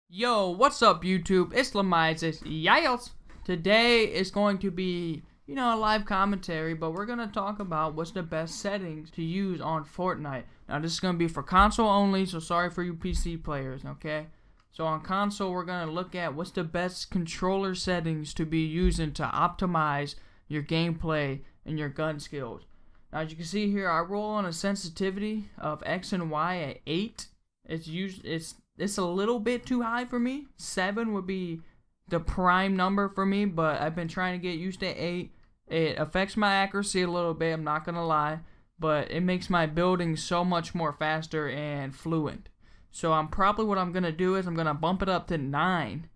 Yo, what's up YouTube? It's Lamites. Yales. Today is going to be, a live commentary, but we're going to talk about what's the best settings to use on Fortnite. Now, this is going to be for console only, so sorry for you PC players, okay? So on console, we're going to look at what's the best controller settings to be using to optimize your gameplay and your gun skills. Now, as you can see here, I roll on a sensitivity of X and Y at 8. It's a little bit too high for me. 7 would be the prime number for me, but I've been trying to get used to 8. It affects my accuracy a little bit, I'm not going to lie, but it makes my building so much more faster and fluent. So what I'm going to do is I'm going to bump it up to 9.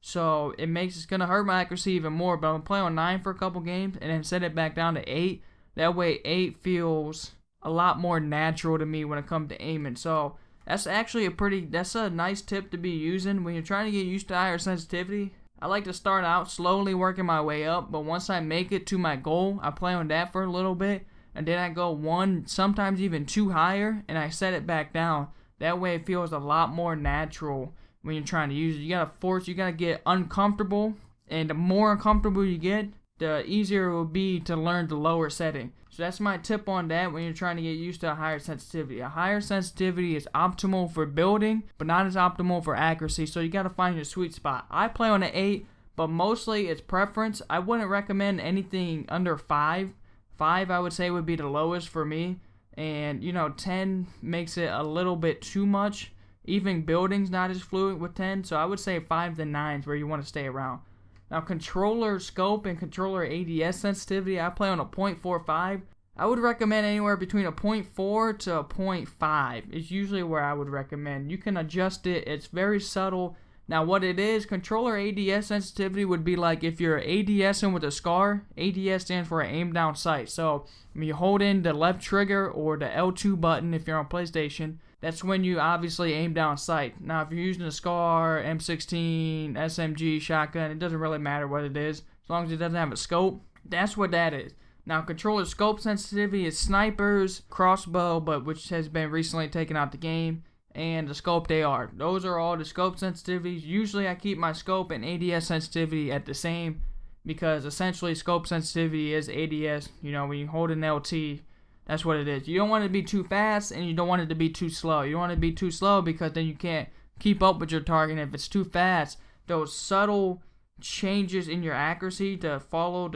So it's going to hurt my accuracy even more, but I'm going to play on 9 for a couple games and then set it back down to 8. That way 8 feels a lot more natural to me when it comes to aiming. So that's actually that's a nice tip to be using when you're trying to get used to higher sensitivity. I like to start out slowly working my way up, but once I make it to my goal, I play on that for a little bit, and then I go 1, sometimes even 2 higher, and I set it back down. That way it feels a lot more natural when you're trying to use it. You gotta get uncomfortable, and the more uncomfortable you get, the easier it will be to learn the lower setting. So that's my tip on that when you're trying to get used to a higher sensitivity. A higher sensitivity is optimal for building, but not as optimal for accuracy, so you gotta find your sweet spot. I play on an 8, but mostly it's preference. I wouldn't recommend anything under 5. 5 I would say would be the lowest for me, and 10 makes it a little bit too much. Even building's not as fluent with 10, so I would say 5 to 9 is where you want to stay around. Now, controller scope and controller ADS sensitivity, I play on a 0.45. I would recommend anywhere between a 0.4 to a 0.5 is usually where I would recommend. You can adjust it. It's very subtle. Now, what it is, controller ADS sensitivity would be like if you're ADSing with a SCAR. ADS stands for aim down sight. So, when you hold in the left trigger or the L2 button if you're on PlayStation, that's when you obviously aim down sight. Now, if you're using a SCAR, M16, SMG, shotgun, it doesn't really matter what it is. As long as it doesn't have a scope, that's what that is. Now, controller scope sensitivity is snipers, crossbow, which has been recently taken out the game, and the scoped AR. Those are all the scope sensitivities. Usually, I keep my scope and ADS sensitivity at the same, because essentially scope sensitivity is ADS. When you hold an LT, that's what it is. You don't want it to be too fast, and you don't want it to be too slow. You don't want it to be too slow because then you can't keep up with your target. And if it's too fast, those subtle changes in your accuracy to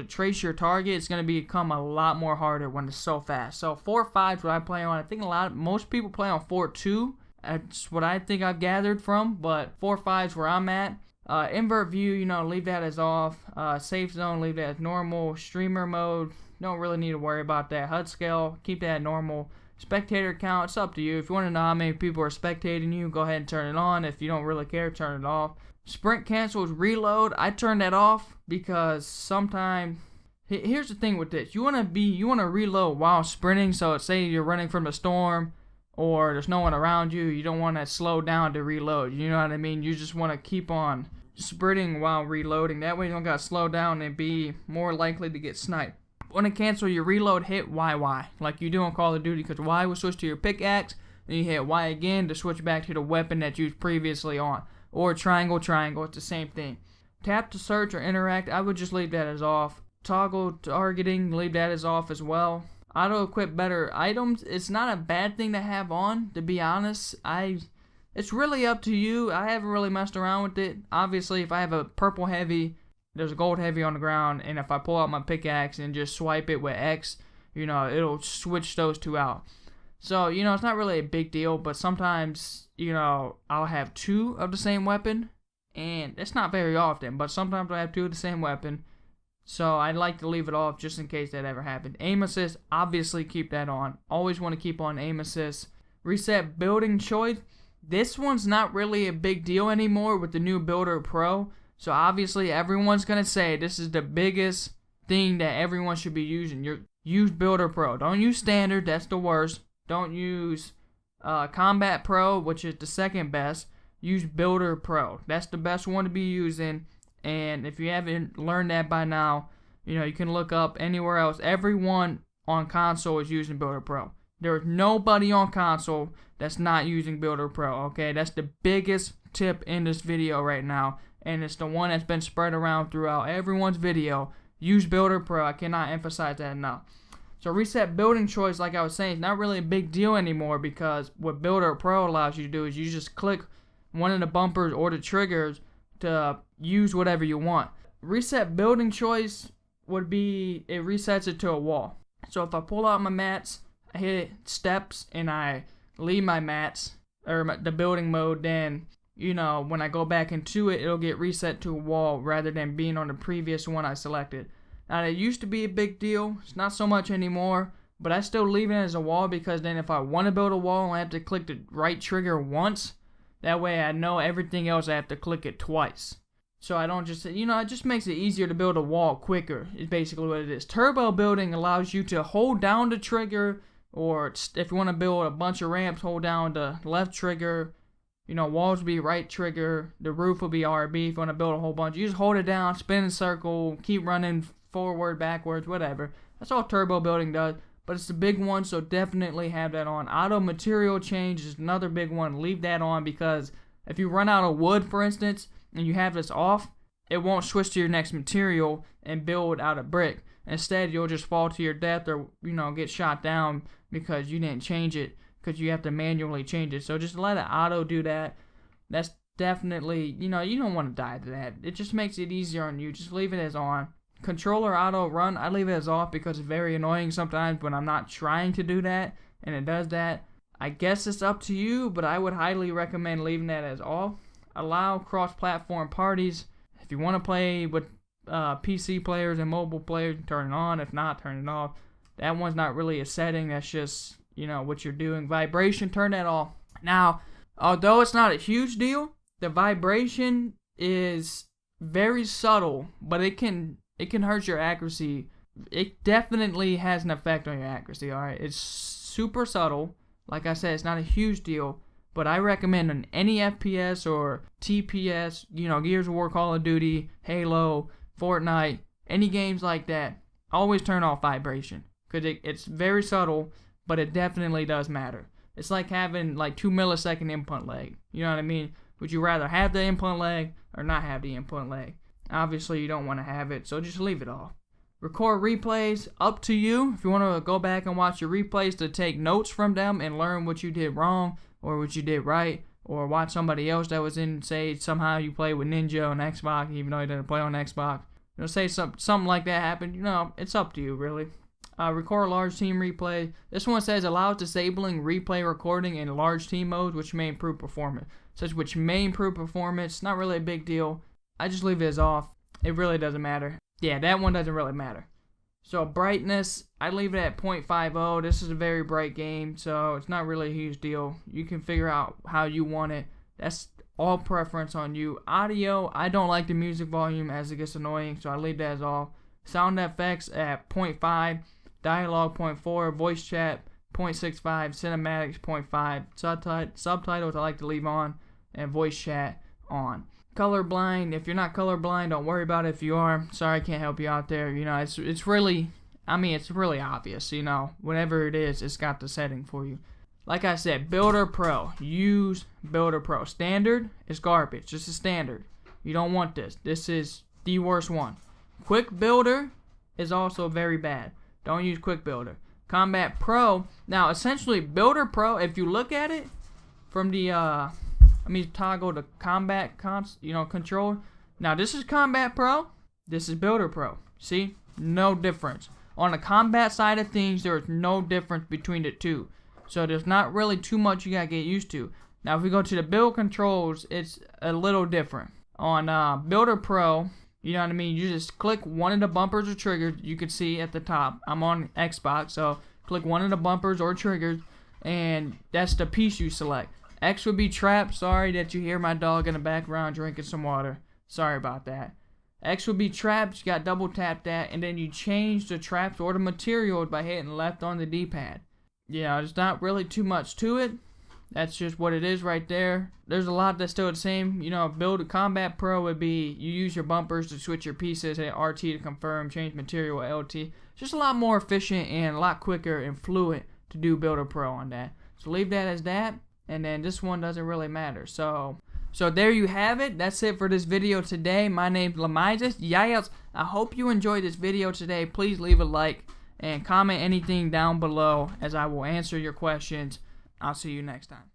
trace your target, it's going to become a lot more harder when it's so fast. So 4.5 is what I play on. I think most people play on 4.2. That's what I think I've gathered from, but 4.5 is where I'm at. Invert view, leave that as off. Safe zone, leave that as normal. Streamer mode, don't really need to worry about that. HUD scale, keep that normal. Spectator count, it's up to you. If you want to know how many people are spectating you, go ahead and turn it on. If you don't really care, turn it off. Sprint cancels reload, I turn that off because sometimes, here's the thing with this. You want to reload while sprinting, so say you're running from a storm or there's no one around you. You don't want to slow down to reload. You know what I mean? You just want to keep on sprinting while reloading. That way you don't got to slow down and be more likely to get sniped. When to cancel your reload, hit YY like you do on Call of Duty, because Y will switch to your pickaxe, and you hit Y again to switch back to the weapon that you was previously on. Or triangle, it's the same thing. Tap to search or interact, I would just leave that as off. Toggle targeting, leave that as off as well. Auto equip better items, it's not a bad thing to have on, to be honest. It's really up to you. I haven't really messed around with it. Obviously, if I have a purple heavy, there's a gold heavy on the ground, and if I pull out my pickaxe and just swipe it with X, it'll switch those two out. So, it's not really a big deal, but sometimes, I'll have 2 of the same weapon, and it's not very often, but sometimes I have 2 of the same weapon, so I'd like to leave it off just in case that ever happened. Aim assist, obviously keep that on. Always want to keep on aim assist. Reset building choice. This one's not really a big deal anymore with the new Builder Pro. So obviously everyone's going to say this is the biggest thing that everyone should be using. Use Builder Pro. Don't use Standard. That's the worst. Don't use Combat Pro, which is the second best. Use Builder Pro. That's the best one to be using. And if you haven't learned that by now, you can look up anywhere else. Everyone on console is using Builder Pro. There's nobody on console that's not using Builder Pro, okay? That's the biggest tip in this video right now, and it's the one that's been spread around throughout everyone's video. Use Builder Pro. I cannot emphasize that enough. So reset building choice, like I was saying, is not really a big deal anymore, because what Builder Pro allows you to do is you just click one of the bumpers or the triggers to use whatever you want. Reset building choice would be, it resets it to a wall. So if I pull out my mats, I hit steps, and I leave my mats, or the building mode, then, you know, when I go back into it, it'll get reset to a wall rather than being on the previous one I selected. Now, that used to be a big deal. It's not so much anymore, but I still leave it as a wall, because then if I want to build a wall, I have to click the right trigger once. That way I know everything else I have to click it twice. So I don't just, you know, it just makes it easier to build a wall quicker, is basically what it is. Turbo building allows you to hold down the trigger, or if you want to build a bunch of ramps, hold down the left trigger. You know, walls will be right trigger, the roof will be RB. If you want to build a whole bunch, you just hold it down, spin in circle, keep running forward, backwards, whatever. That's all turbo building does, but it's the big one, so definitely have that on. Auto material change is another big one. Leave that on, because if you run out of wood, for instance, and you have this off, it won't switch to your next material and build out of brick. Instead, you'll just fall to your death, or, you know, get shot down because you didn't change it, because you have to manually change it. So just let it auto do that. That's definitely, you know, you don't want to die to that. It just makes it easier on you. Just leave it as on. Controller auto run, I leave it as off, because it's very annoying sometimes when I'm not trying to do that and it does that. I guess it's up to you, but I would highly recommend leaving that as off. Allow cross-platform parties. If you want to play with PC players and mobile players, turn it on. If not, turn it off. That one's not really a setting. That's just, you know, what you're doing. Vibration, turn that off. Now, although it's not a huge deal, the vibration is very subtle, but it can hurt your accuracy. It definitely has an effect on your accuracy, alright? It's super subtle. Like I said, it's not a huge deal, but I recommend on any FPS or TPS, you know, Gears of War, Call of Duty, Halo, Fortnite, any games like that, always turn off vibration, because it's very subtle, but it definitely does matter. It's like having like 2 millisecond input lag. You know what I mean? Would you rather have the input lag or not have the input lag? Obviously, you don't want to have it, so just leave it off. Record replays, up to you. If you want to go back and watch your replays to take notes from them and learn what you did wrong or what you did right, or watch somebody else that was in, say, somehow you play with Ninja on Xbox, even though you didn't play on Xbox. You know, say something like that happened, you know, it's up to you, really. Record large team replay. This one says allow disabling replay recording in large team modes, which may improve performance. Not really a big deal. I just leave it as off. It really doesn't matter. Yeah, that one doesn't really matter. So brightness, I leave it at 0.50. This is a very bright game, so it's not really a huge deal. You can figure out how you want it. That's all preference on you. Audio, I don't like the music volume as it gets annoying, so I leave that as off. Sound effects at 0.5. Dialogue 0.4. Voice chat 0.65. Cinematics 0.5. Subtitles I like to leave on, and voice chat on. Colorblind, if you're not colorblind, don't worry about it. If you are, sorry, I can't help you out there. You know, it's really obvious, you know. Whatever it is, it's got the setting for you. Like I said, Builder Pro. Use Builder Pro. Standard is garbage. This is standard. You don't want this. This is the worst one. Quick Builder is also very bad. Don't use Quick Builder. Combat Pro. Now, essentially, Builder Pro, if you look at it from the, let me toggle the combat control. Now, this is Combat Pro. This is Builder Pro. See? No difference. On the combat side of things, there is no difference between the two. So, there's not really too much you gotta get used to. Now, if we go to the build controls, it's a little different. On Builder Pro, you know what I mean? You just click one of the bumpers or triggers. You can see at the top. I'm on Xbox, so click one of the bumpers or triggers, and that's the piece you select. X would be trap. Sorry that you hear my dog in the background drinking some water. Sorry about that. X would be traps. You got double tap that, and then you change the traps or the materials by hitting left on the D-pad. Yeah, there's not really too much to it. That's just what it is right there. There's a lot that's still the same. You know, Build a Combat Pro would be you use your bumpers to switch your pieces, hit RT to confirm, change material with LT. Just a lot more efficient and a lot quicker and fluid to do Builder Pro on that. So leave that as that, and then this one doesn't really matter. So So there you have it. That's it for this video today. My name's Lamizes. Yayels. I hope you enjoyed this video today. Please leave a like and comment anything down below as I will answer your questions. I'll see you next time.